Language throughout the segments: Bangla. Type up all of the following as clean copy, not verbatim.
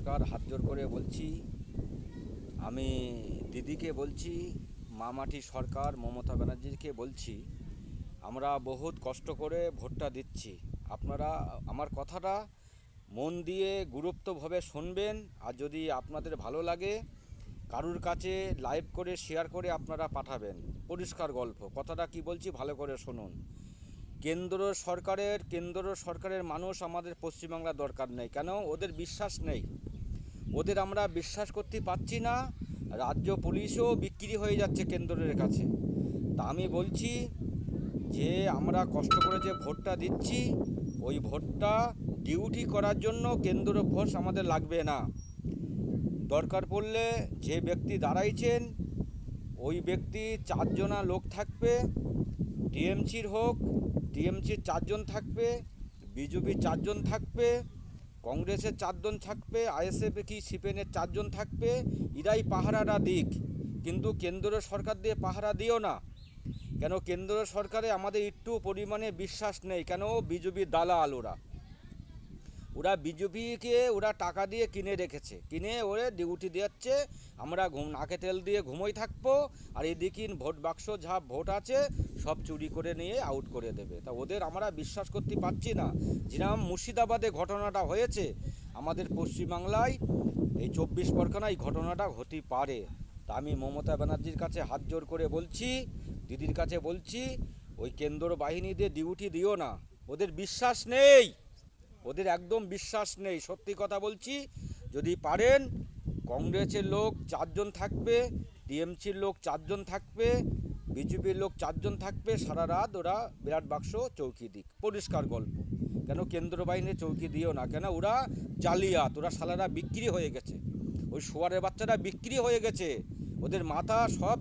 নমস্কার, হাত জোর করে বলছি। আমি দিদিকে বলছি, মামাটি সরকার মমতা ব্যানার্জিকে বলছি, আমরা বহুত কষ্ট করে ভোটটা দিচ্ছি। আপনারা আমার কথাটা মন দিয়ে গুরুত্বভাবে শুনবেন। আর যদি আপনাদের ভালো লাগে, কারুর কাছে লাইভ করে শেয়ার করে আপনারা পাঠাবেন। পরিষ্কার গল্প, কথাটা কি বলছি ভালো করে শুনুন। কেন্দ্র সরকারের মানুষ আমাদের পশ্চিমবাংলার দরকার নেই। কেন? ওদের বিশ্বাস নেই। ওদের আমরা বিশ্বাস করতে পারছি না। রাজ্য পুলিশও বিক্রি হয়ে যাচ্ছে কেন্দ্রের কাছে। তা আমি বলছি যে আমরা কষ্ট করে যে ভোটটা দিচ্ছি, ওই ভোটটা ডিউটি করার জন্য কেন্দ্র ফোর্স আমাদের লাগবে না। দরকার পড়লে যে ব্যক্তি দাঁড়াইছেন ওই ব্যক্তি চারজনা লোক থাকবে। টিএমসির হোক, টিএমসির চারজন থাকবে, বিজেপির চারজন থাকবে, কংগ্রেসের চারজন থাকবে, আইএসএফ কি সিপিএনের চারজন থাকবে। এরাই পাহারাটা দিক, কিন্তু কেন্দ্র সরকার দিয়ে পাহারা দিও না। কেন? কেন্দ্র সরকারে আমাদের একটু পরিমাণে বিশ্বাস নেই। কেন? বিজেপির দালাল ওরা বিজেপিকে ওরা টাকা দিয়ে কিনে রেখেছে, কিনে ওরে ডিউটি দিচ্ছে। আমরা নাকে তেল দিয়ে ঘুমোই থাকবো, আর এদিকে ভোট বাক্স যা ভোট আছে সব চুরি করে নিয়ে আউট করে দেবে। তা ওদের আমরা বিশ্বাস করতে পারছি না। যেরকম মুর্শিদাবাদে ঘটনাটা হয়েছে, আমাদের পশ্চিমবাংলায় এই 24 পরগনায় ঘটনাটা হতে পারে। তা আমি মমতা ব্যানার্জির কাছে হাত জোর করে বলছি, দিদির কাছে বলছি, ওই কেন্দ্র বাহিনীদের ডিউটি দিও না। ওদের বিশ্বাস নেই, ওদের একদম বিশ্বাস নেই। সত্যি কথা বলছি। যদি পারেন, কংগ্রেসের লোক চারজন থাকবে, টিএমসির লোক চারজন থাকবে, বিজেপির লোক চারজন থাকবে। সারা রাত ওরা বিরাট বাক্স চৌকি দিক। পরিষ্কার গল্প। কেন? কেন্দ্র বাহিনীর চৌকি দিও না। কেন? ওরা জালিয়াত, ওরা সালারা বিক্রি হয়ে গেছে। ওই শোয়ারের বাচ্চারা বিক্রি হয়ে গেছে। ওদের মাথা সব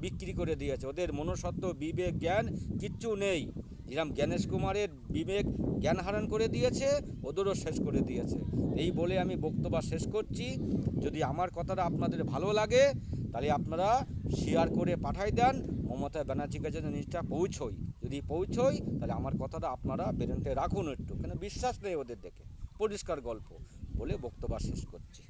বিক্রি করে দিয়েছে। ওদের মনুষ্যত্ব, বিবেক, জ্ঞান কিচ্ছু নেই। যেরকম জ্ঞানেশ কুমারের বিবেক জ্ঞান হারান করে দিয়েছে, ওদেরও শেষ করে দিয়েছে। এই বলে আমি বক্তব্য শেষ করছি। যদি আমার কথাটা আপনাদের ভালো লাগে, তাহলে আপনারা শেয়ার করে পাঠাই দেন। মমতা ব্যানার্জির কাছে জিনিসটা পৌঁছই। যদি পৌঁছই, তাহলে আমার কথাটা আপনারা বেরেন্টে রাখুন একটু। কেন? বিশ্বাস নেই ওদের দেখে। পরিষ্কার গল্প বলে বক্তব্য শেষ করছি।